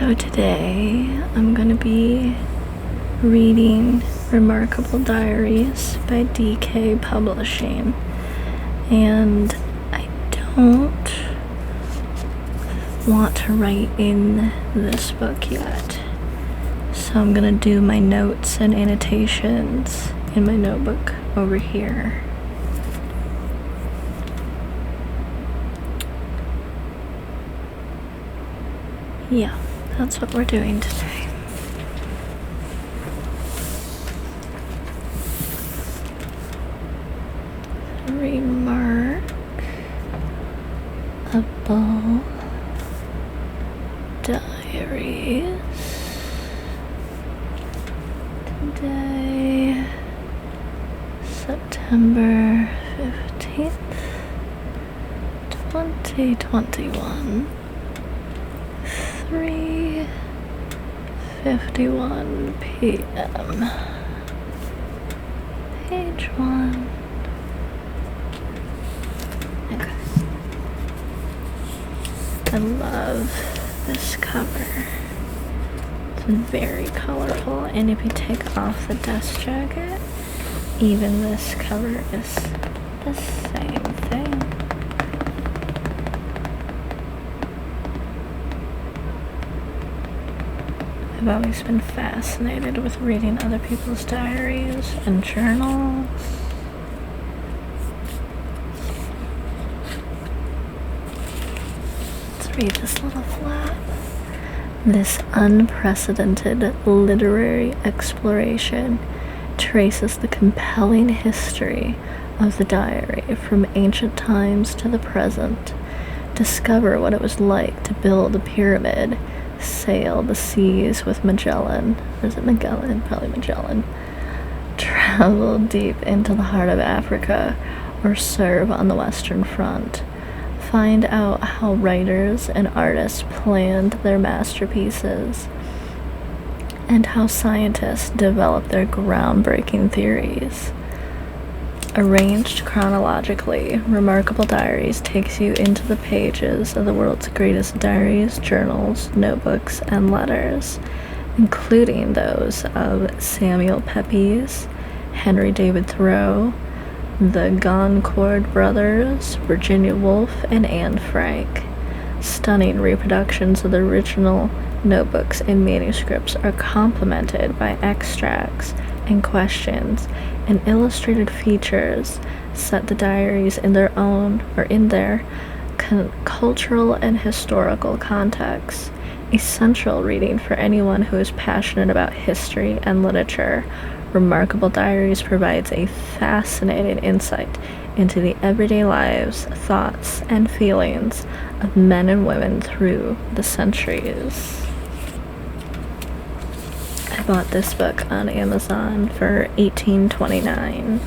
So today I'm going to be reading Remarkable Diaries by DK Publishing, and I don't want to write in this book yet, so I'm going to do my notes and annotations in my notebook over here. Yeah, that's what we're doing today. Remarkable Diaries. Today, September 15th, 2021. 3:51 p.m. Page 1. Okay. I love this cover. It's very colorful, and if you take off the dust jacket, even this cover is the same thing. I've always been fascinated with reading other people's diaries and journals. Let's read this little flap. This unprecedented literary exploration traces the compelling history of the diary from ancient times to the present. Discover what it was like to build a pyramid, sail the seas with Magellan. Is it Magellan? Probably Magellan. Travel deep into the heart of Africa, or serve on the Western Front. Find out how writers and artists planned their masterpieces, and how scientists developed their groundbreaking theories. Arranged chronologically, Remarkable Diaries takes you into the pages of the world's greatest diaries, journals, notebooks, and letters, including those of Samuel Pepys, Henry David Thoreau, the Goncourt brothers, Virginia Woolf, and Anne Frank. Stunning reproductions of the original notebooks and manuscripts are complemented by extracts and questions, and illustrated features set the diaries in their own, or in their cultural and historical context. Essential reading for anyone who is passionate about history and literature, Remarkable Diaries provides a fascinating insight into the everyday lives, thoughts, and feelings of men and women through the centuries. I bought this book on Amazon for $18.29.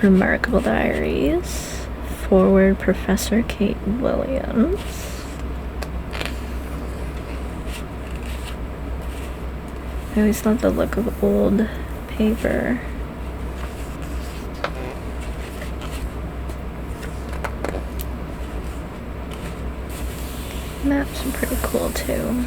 Remarkable Diaries. Forward, Professor Kate Williams. I always love the look of old paper. Maps are pretty cool too.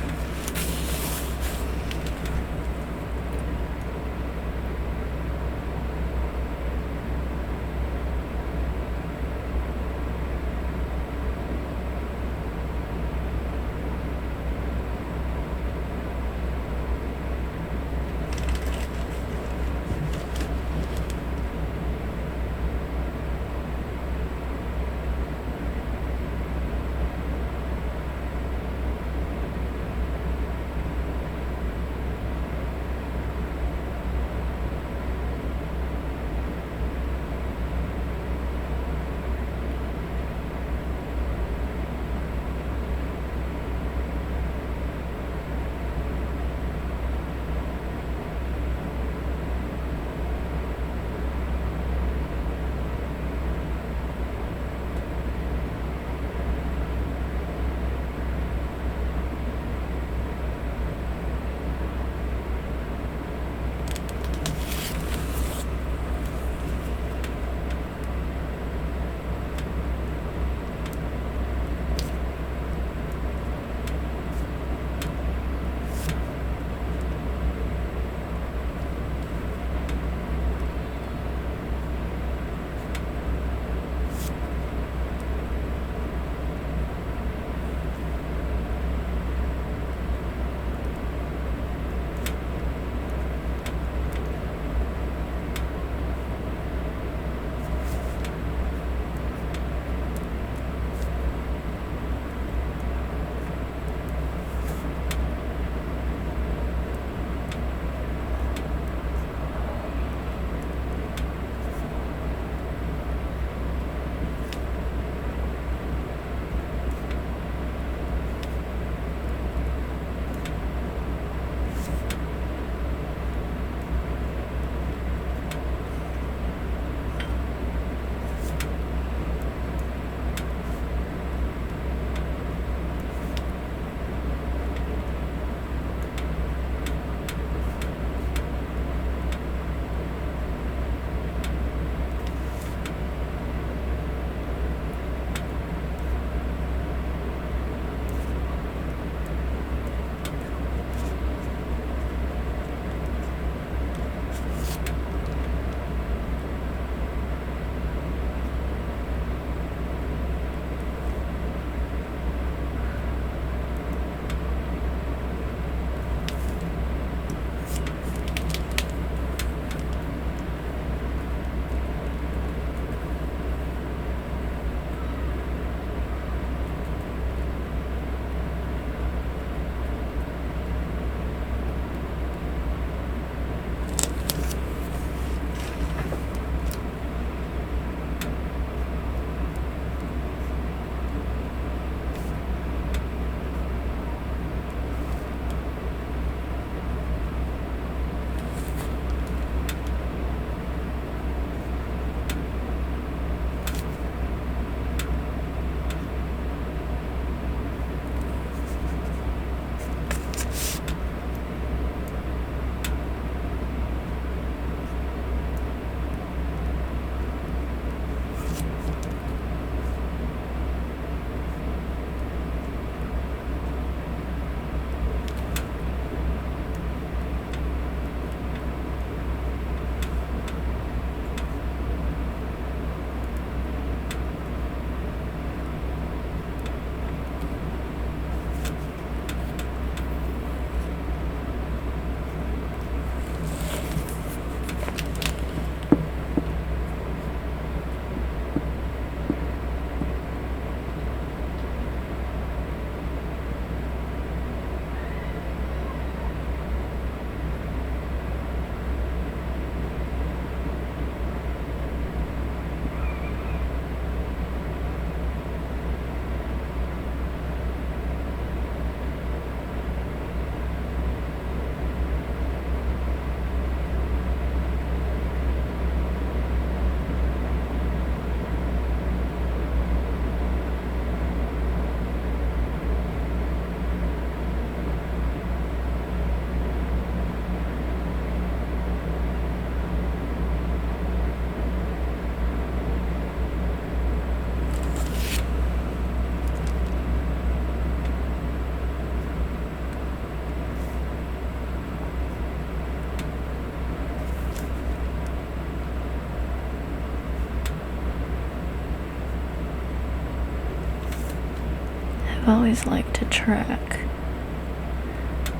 I've always liked to track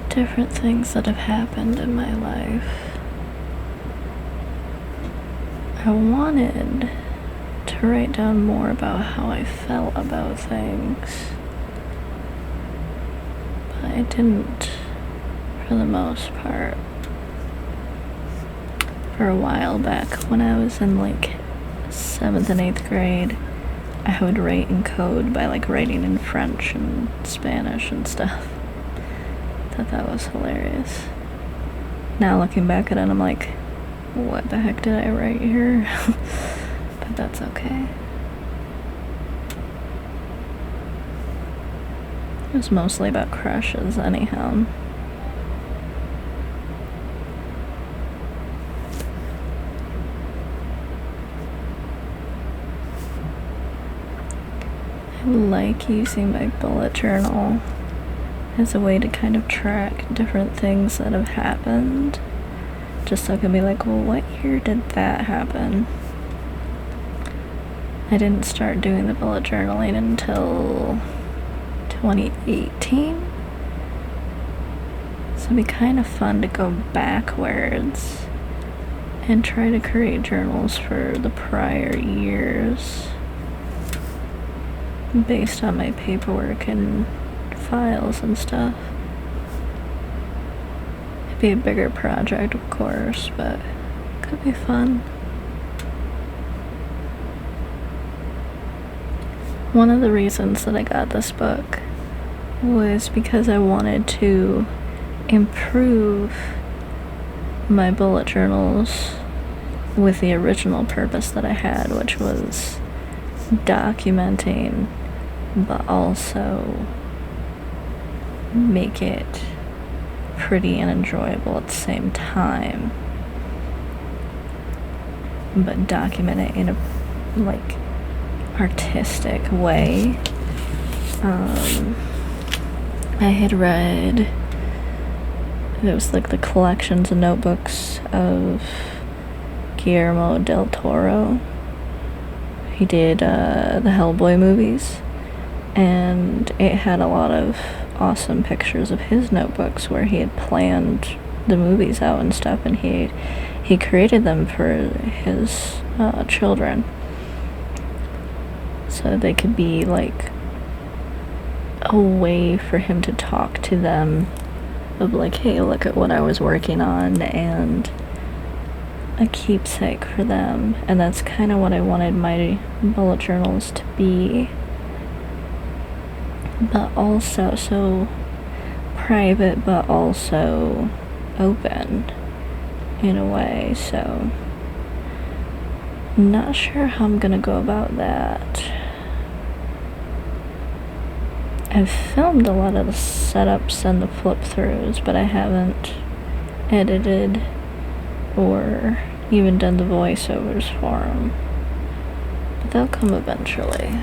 different things that have happened in my life. I wanted to write down more about how I felt about things, but I didn't for the most part. For a while back, when I was in like 7th and 8th grade, I would write in code by like writing in French and Spanish and stuff. Thought that was hilarious. Now looking back at it, I'm like, what the heck did I write here? But that's okay. It was mostly about crushes anyhow. I like using my bullet journal as a way to kind of track different things that have happened. Just so I can be like, well, what year did that happen? I didn't start doing the bullet journaling until 2018. So it'd be kind of fun to go backwards and try to create journals for the prior years based on my paperwork and files and stuff. It'd be a bigger project, of course, but it could be fun. One of the reasons that I got this book was because I wanted to improve my bullet journals with the original purpose that I had, which was documenting, but also make it pretty and enjoyable at the same time, but document it in a like artistic way. I had read, it was like the collections of notebooks of Guillermo del Toro. He did the Hellboy movies, and it had a lot of awesome pictures of his notebooks where he had planned the movies out and stuff, and he created them for his children so they could be like a way for him to talk to them of like, hey, look at what I was working on, and a keepsake for them. And that's kind of what I wanted my bullet journals to be, but also so private, but also open in a way. So I'm not sure how I'm gonna go about that. I've filmed a lot of the setups and the flip throughs, but I haven't edited or even done the voiceovers for them. But they'll come eventually.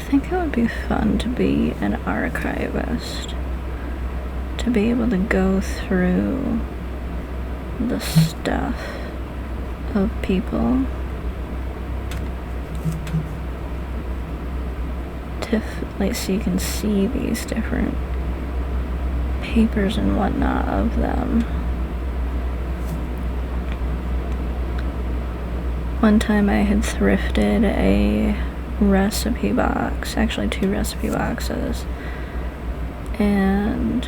think it would be fun to be an archivist, to be able to go through the stuff of people, to like, so you can see these different papers and whatnot of them. One time I had thrifted a recipe box, actually 2 recipe boxes, and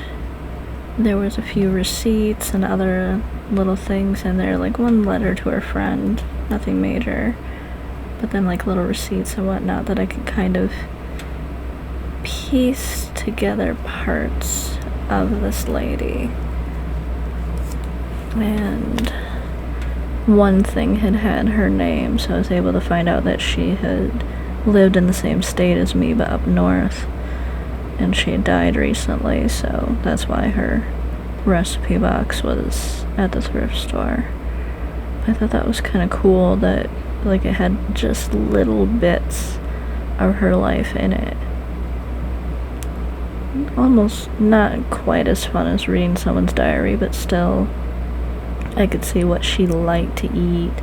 there was a few receipts and other little things in there, like one letter to her friend, nothing major, but then like little receipts and whatnot that I could kind of piece together parts of this lady. And one thing had her name, so I was able to find out that she had lived in the same state as me but up north, and she had died recently, so that's why her recipe box was at the thrift store. I thought that was kind of cool that like it had just little bits of her life in it. Almost not quite as fun as reading someone's diary, but still I could see what she liked to eat.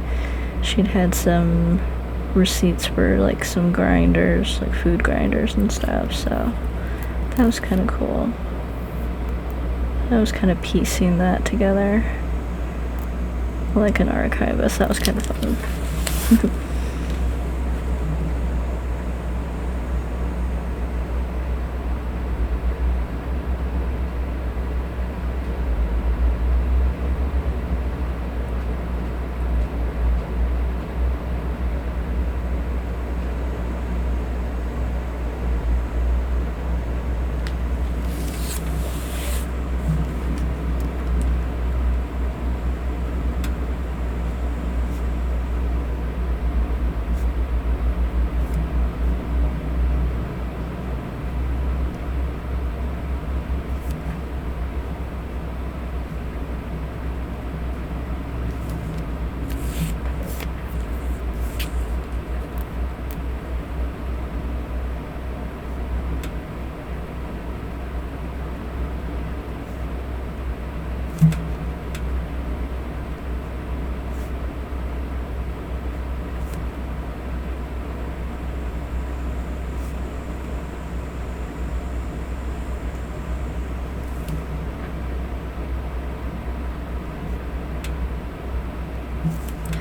She'd had some receipts for like some grinders, like food grinders and stuff, so that was kind of cool. I was kind of piecing that together like an archivist. That was kind of fun.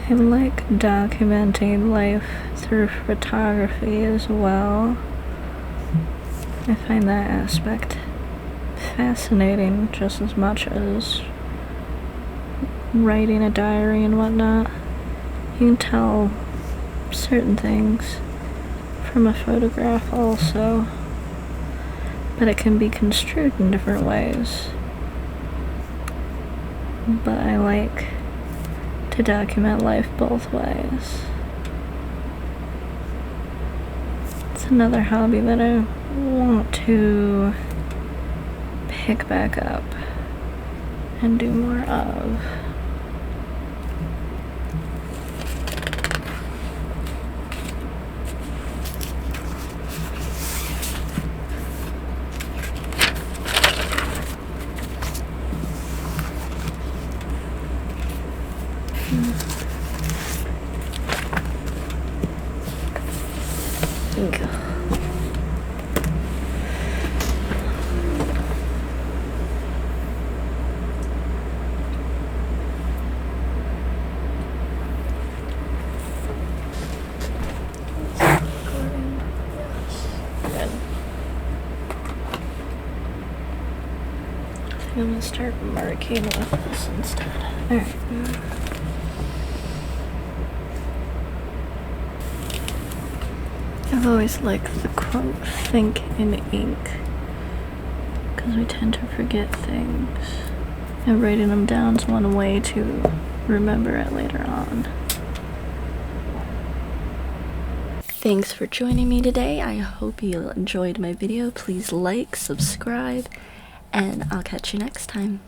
I like documenting life through photography as well. I find that aspect fascinating just as much as writing a diary and whatnot. You can tell certain things from a photograph also, but it can be construed in different ways. But I like to document life both ways. It's another hobby that I want to pick back up and do more of. I'm gonna start marking with this instead. Alright. I've always liked the quote, "think in ink," because we tend to forget things, and writing them down is one way to remember it later on. Thanks for joining me today. I hope you enjoyed my video. Please like, subscribe, and I'll catch you next time.